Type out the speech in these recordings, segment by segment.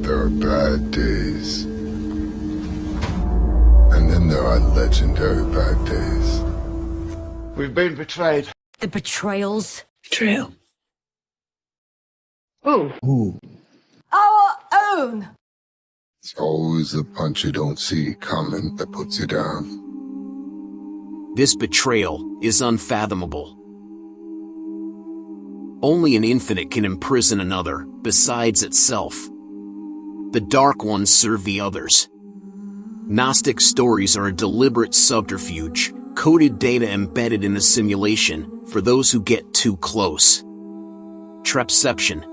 There are bad days. And then there are legendary bad days. We've been betrayed. The betrayals. True. Ooh. Our own. It's always the punch you don't see coming that puts you down. This betrayal is unfathomable. Only an infinite can imprison another, besides itself. The Dark Ones serve the others. Gnostic stories are a deliberate subterfuge, coded data embedded in the simulation, for those who get too close. Trapception.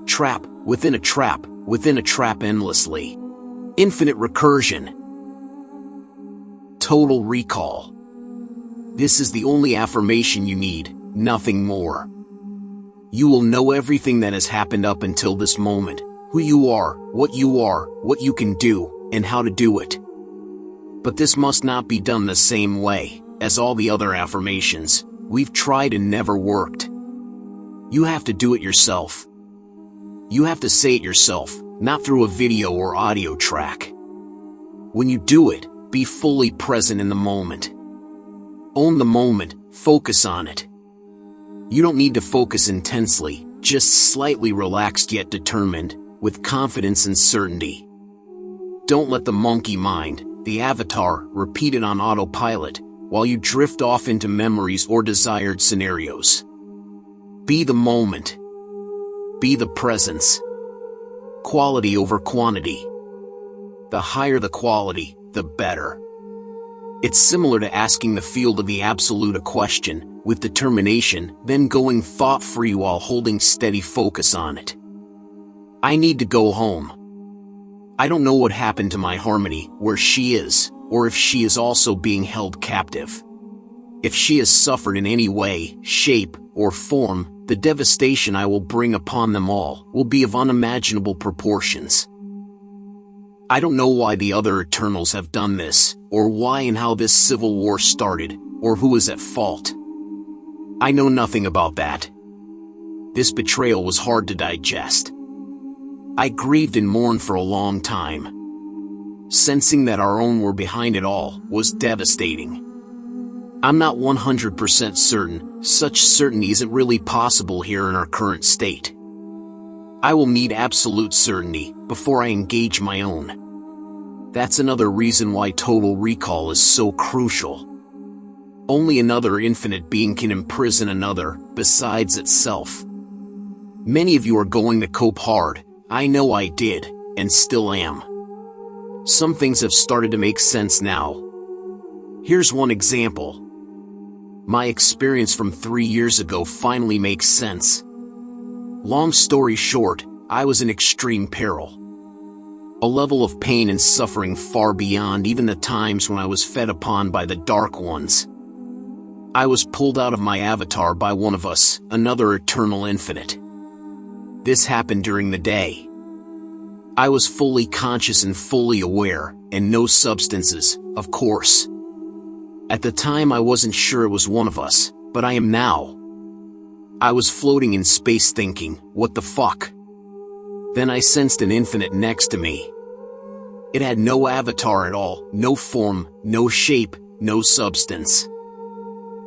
Trap, within a trap, within a trap endlessly. Infinite recursion. Total recall. This is the only affirmation you need, nothing more. You will know everything that has happened up until this moment, who you are, what you can do, and how to do it. But this must not be done the same way as all the other affirmations we've tried and never worked. You have to do it yourself. You have to say it yourself, not through a video or audio track. When you do it, be fully present in the moment. Own the moment, focus on it. You don't need to focus intensely, just slightly relaxed yet determined, with confidence and certainty. Don't let the monkey mind, the avatar, repeat it on autopilot, while you drift off into memories or desired scenarios. Be the moment. Be the presence. Quality over quantity. The higher the quality, the better. It's similar to asking the field of the absolute a question, with determination, then going thought-free while holding steady focus on it. I need to go home. I don't know what happened to my Harmony, where she is, or if she is also being held captive. If she has suffered in any way, shape, or form, the devastation I will bring upon them all will be of unimaginable proportions. I don't know why the other Eternals have done this, or why and how this civil war started, or who is at fault. I know nothing about that. This betrayal was hard to digest. I grieved and mourned for a long time. Sensing that our own were behind it all was devastating. I'm not 100% certain, such certainty isn't really possible here in our current state. I will need absolute certainty before I engage my own. That's another reason why total recall is so crucial. Only another infinite being can imprison another, besides itself. Many of you are going to cope hard. I know I did, and still am. Some things have started to make sense now. Here's one example. My experience from 3 years ago finally makes sense. Long story short, I was in extreme peril. A level of pain and suffering far beyond even the times when I was fed upon by the Dark Ones. I was pulled out of my avatar by one of us, another eternal infinite. This happened during the day. I was fully conscious and fully aware, and no substances, of course. At the time I wasn't sure it was one of us, but I am now. I was floating in space thinking, what the fuck? Then I sensed an infinite next to me. It had no avatar at all, no form, no shape, no substance.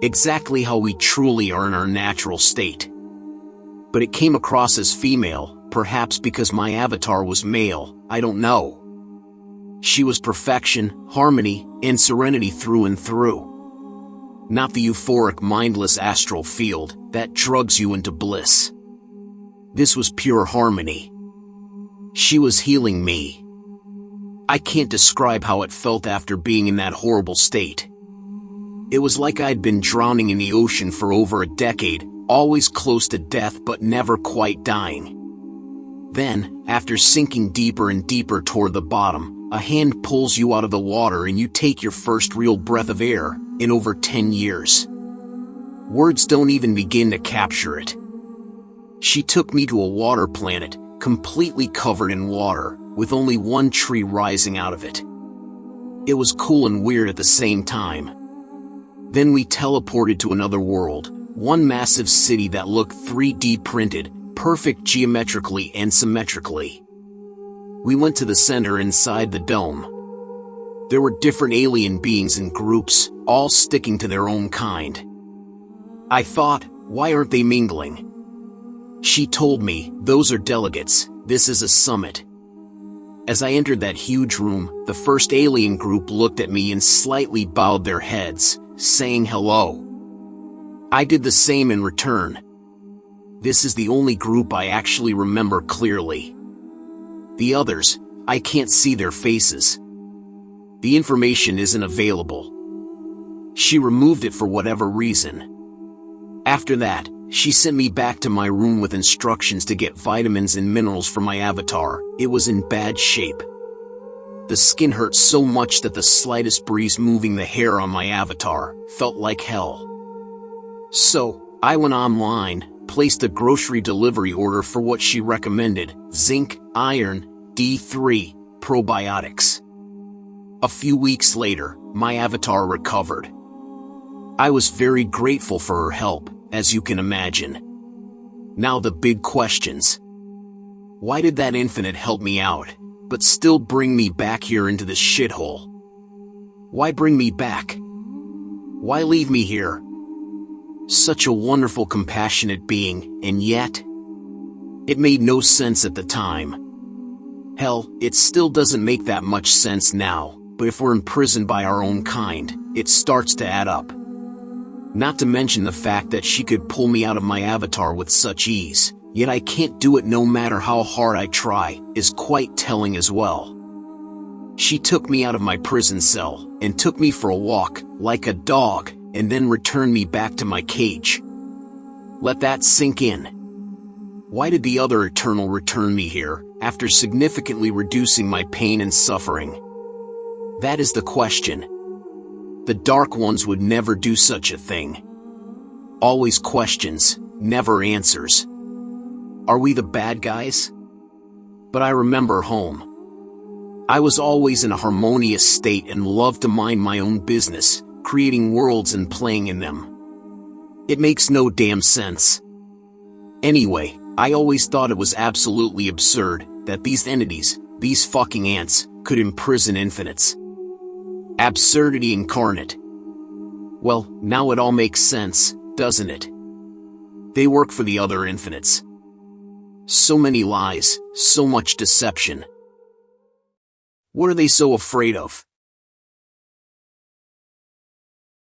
Exactly how we truly are in our natural state. But it came across as female, perhaps because my avatar was male, I don't know. She was perfection, harmony, and serenity through and through. Not the euphoric mindless astral field that drugs you into bliss. This was pure harmony. She was healing me. I can't describe how it felt after being in that horrible state. It was like I'd been drowning in the ocean for over a decade, always close to death but never quite dying. Then, after sinking deeper and deeper toward the bottom, a hand pulls you out of the water and you take your first real breath of air in over 10 years. Words don't even begin to capture it. She took me to a water planet, completely covered in water, with only one tree rising out of it. It was cool and weird at the same time. Then we teleported to another world, one massive city that looked 3D printed, perfect geometrically and symmetrically. We went to the center inside the dome. There were different alien beings in groups, all sticking to their own kind. I thought, why aren't they mingling? She told me, those are delegates, this is a summit. As I entered that huge room, the first alien group looked at me and slightly bowed their heads, saying hello. I did the same in return. This is the only group I actually remember clearly. The others, I can't see their faces. The information isn't available. She removed it for whatever reason. After that, she sent me back to my room with instructions to get vitamins and minerals for my avatar. It was in bad shape. The skin hurt so much that the slightest breeze moving the hair on my avatar felt like hell. So, I went online, placed a grocery delivery order for what she recommended: zinc, iron, D3, probiotics. A few weeks later, my avatar recovered. I was very grateful for her help, as you can imagine. Now the big questions. Why did that infinite help me out, but still bring me back here into this shithole? Why bring me back? Why leave me here? Such a wonderful, compassionate being, and yet... It made no sense at the time. Hell, it still doesn't make that much sense now, but if we're imprisoned by our own kind, it starts to add up. Not to mention the fact that she could pull me out of my avatar with such ease, yet I can't do it no matter how hard I try, is quite telling as well. She took me out of my prison cell, and took me for a walk, like a dog, and then returned me back to my cage. Let that sink in. Why did the other Eternal return me here, after significantly reducing my pain and suffering? That is the question. The Dark Ones would never do such a thing. Always questions, never answers. Are we the bad guys? But I remember home. I was always in a harmonious state and loved to mind my own business, creating worlds and playing in them. It makes no damn sense. Anyway, I always thought it was absolutely absurd that these entities, these fucking ants, could imprison infinites. Absurdity incarnate. Well, now it all makes sense, doesn't it? They work for the other infinites. So many lies, so much deception. What are they so afraid of?